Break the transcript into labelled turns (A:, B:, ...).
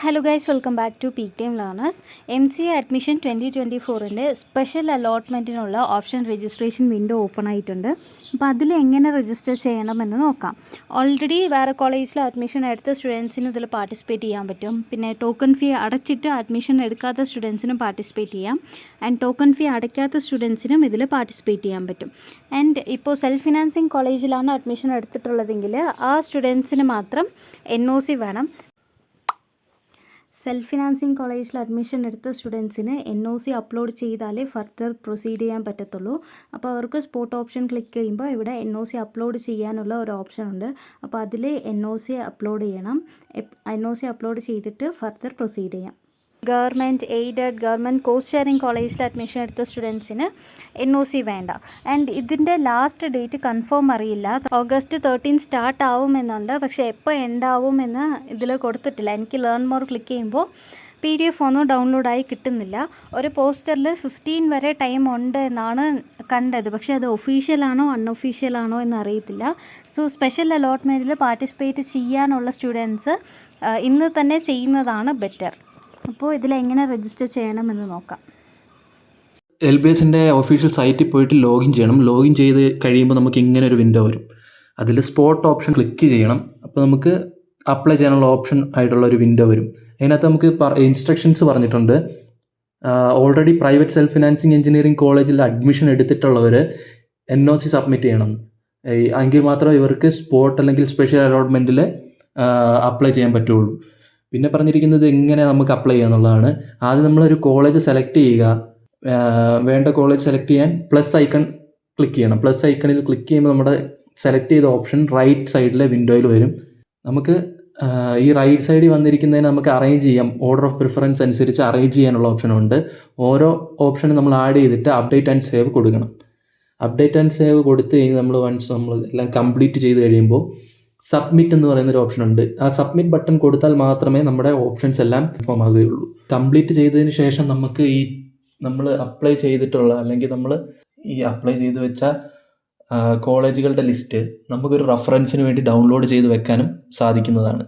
A: Hello guys, welcome back to peak time learners. MCA admission 2024-ൻ്റെ special അലോട്ട്മെൻറ്റിനുള്ള option registration window open ആയിട്ടുണ്ട്. അപ്പോൾ അതിൽ എങ്ങനെ രജിസ്റ്റർ ചെയ്യണമെന്ന് നോക്കാം. ഓൾറെഡി വേറെ കോളേജിൽ അഡ്മിഷൻ എടുത്ത സ്റ്റുഡൻസിന് ഇതിൽ പാർട്ടിസിപ്പേറ്റ് ചെയ്യാൻ പറ്റും. പിന്നെ ടോക്കൺ ഫീ അടച്ചിട്ട് അഡ്മിഷൻ എടുക്കാത്ത സ്റ്റുഡൻസിനും പാർട്ടിസിപ്പേറ്റ് ചെയ്യാം. ആൻഡ് ടോക്കൺ ഫീ അടയ്ക്കാത്ത സ്റ്റുഡൻസിനും ഇതിൽ പാർട്ടിസിപ്പേറ്റ് ചെയ്യാൻ പറ്റും. ആൻഡ് ഇപ്പോൾ സെൽഫ് ഫിനാൻസിങ് കോളേജിലാണ് അഡ്മിഷൻ എടുത്തിട്ടുള്ളതെങ്കിൽ ആ സ്റ്റുഡൻസിന് മാത്രം NOC വേണം. സെൽഫ് ഫിനാൻസിങ് കോളേജിൽ അഡ്മിഷൻ എടുത്ത സ്റ്റുഡൻസിന് NOC അപ്ലോഡ് ചെയ്താലേ ഫർദർ പ്രൊസീഡ് ചെയ്യാൻ പറ്റത്തുള്ളൂ. അപ്പോൾ അവർക്ക് സ്പോട്ട് ഓപ്ഷൻ ക്ലിക്ക് ചെയ്യുമ്പോൾ ഇവിടെ NOC അപ്ലോഡ് ചെയ്യാനുള്ള ഒരു ഓപ്ഷൻ ഉണ്ട്. അപ്പോൾ അതിൽ NOC അപ്ലോഡ് ചെയ്യണം. NOC അപ്ലോഡ് ചെയ്തിട്ട് ഫർദർ പ്രൊസീഡ് ചെയ്യാം. Government aided, government cost sharing കോളേജിൽ അഡ്മിഷൻ എടുത്ത സ്റ്റുഡൻസിന് NOC വേണ്ട. ആൻഡ് ഇതിൻ്റെ ലാസ്റ്റ് ഡേറ്റ് കൺഫേം അറിയില്ല. ഓഗസ്റ്റ് 13 സ്റ്റാർട്ട് ആവുമെന്നുണ്ട്, പക്ഷേ എപ്പോൾ എൻഡ് ആവുമെന്ന് ഇതിൽ കൊടുത്തിട്ടില്ല. എനിക്ക് ലേൺ മോർ ക്ലിക്ക് ചെയ്യുമ്പോൾ PDF ഒന്നും ഡൗൺലോഡായി കിട്ടുന്നില്ല. ഒരു പോസ്റ്ററിൽ 15 വരെ ടൈം ഉണ്ട് എന്നാണ് കണ്ടത്, പക്ഷേ അത് ഒഫീഷ്യലാണോ അൺഒഫീഷ്യലാണോ എന്ന് അറിയത്തില്ല. സോ സ്പെഷ്യൽ അലോട്ട്മെൻറ്റിൽ പാർട്ടിസിപ്പേറ്റ് ചെയ്യാനുള്ള സ്റ്റുഡൻസ് ഇന്ന് തന്നെ ചെയ്യുന്നതാണ് ബെറ്റർ. അപ്പോൾ ഇതിലെങ്ങനെ രജിസ്റ്റർ ചെയ്യണമെന്ന് നോക്കാം.
B: LBSൻ്റെ ഒഫീഷ്യൽ സൈറ്റിൽ പോയിട്ട് ലോഗിൻ ചെയ്യണം. ലോഗിൻ ചെയ്ത് കഴിയുമ്പോൾ നമുക്ക് ഇങ്ങനെ ഒരു വിൻഡോ വരും. അതിൽ സ്പോട്ട് ഓപ്ഷൻ ക്ലിക്ക് ചെയ്യണം. അപ്പോൾ നമുക്ക് അപ്ലൈ ചെയ്യാനുള്ള ഓപ്ഷൻ ആയിട്ടുള്ള ഒരു വിൻഡോ വരും. അതിനകത്ത് നമുക്ക് ഇൻസ്ട്രക്ഷൻസ് പറഞ്ഞിട്ടുണ്ട്. Already private self financing engineering കോളേജിൽ അഡ്മിഷൻ എടുത്തിട്ടുള്ളവർ NOC സബ്മിറ്റ് ചെയ്യണം. എങ്കിൽ മാത്രമേ ഇവർക്ക് സ്പോട്ട് അല്ലെങ്കിൽ സ്പെഷ്യൽ അലോട്ട്മെൻറ്റിൽ അപ്ലൈ ചെയ്യാൻ പറ്റുള്ളൂ. പിന്നെ പറഞ്ഞിരിക്കുന്നത് എങ്ങനെ നമുക്ക് അപ്ലൈ ചെയ്യുക എന്നുള്ളതാണ്. ആദ്യം നമ്മളൊരു കോളേജ് സെലക്ട് ചെയ്യുക. വേണ്ട കോളേജ് സെലക്ട് ചെയ്യാൻ പ്ലസ് ഐക്കൺ ക്ലിക്ക് ചെയ്യണം. പ്ലസ് ഐക്കണിൽ ക്ലിക്ക് ചെയ്യുമ്പോൾ നമ്മുടെ സെലക്ട് ചെയ്ത ഓപ്ഷൻ റൈറ്റ് സൈഡിലെ വിൻഡോയിൽ വരും. നമുക്ക് ഈ റൈറ്റ് സൈഡിൽ വന്നിരിക്കുന്നതിന് നമുക്ക് അറേഞ്ച് ചെയ്യാം. ഓർഡർ ഓഫ് പ്രിഫറൻസ് അനുസരിച്ച് അറേഞ്ച് ചെയ്യാനുള്ള ഓപ്ഷനുണ്ട്. ഓരോ ഓപ്ഷനും നമ്മൾ ആഡ് ചെയ്തിട്ട് അപ്ഡേറ്റ് ആൻഡ് സേവ് കൊടുക്കണം. അപ്ഡേറ്റ് ആൻഡ് സേവ് കൊടുത്ത് കഴിഞ്ഞ് നമ്മൾ എല്ലാം കംപ്ലീറ്റ് ചെയ്ത് കഴിയുമ്പോൾ സബ്മിറ്റ് എന്ന് പറയുന്നൊരു ഓപ്ഷൻ ഉണ്ട്. ആ സബ്മിറ്റ് ബട്ടൺ കൊടുത്താൽ മാത്രമേ നമ്മുടെ ഓപ്ഷൻസ് എല്ലാം കൺഫേം ആകുകയുള്ളൂ. കംപ്ലീറ്റ് ചെയ്തതിന് ശേഷം നമുക്ക് നമ്മൾ അപ്ലൈ ചെയ്തിട്ടുള്ള അല്ലെങ്കിൽ നമ്മൾ അപ്ലൈ ചെയ്ത് വെച്ച കോളേജുകളുടെ ലിസ്റ്റ് നമുക്കൊരു റെഫറൻസിന് വേണ്ടി ഡൗൺലോഡ് ചെയ്ത് വെക്കാനും സാധിക്കുന്നതാണ്.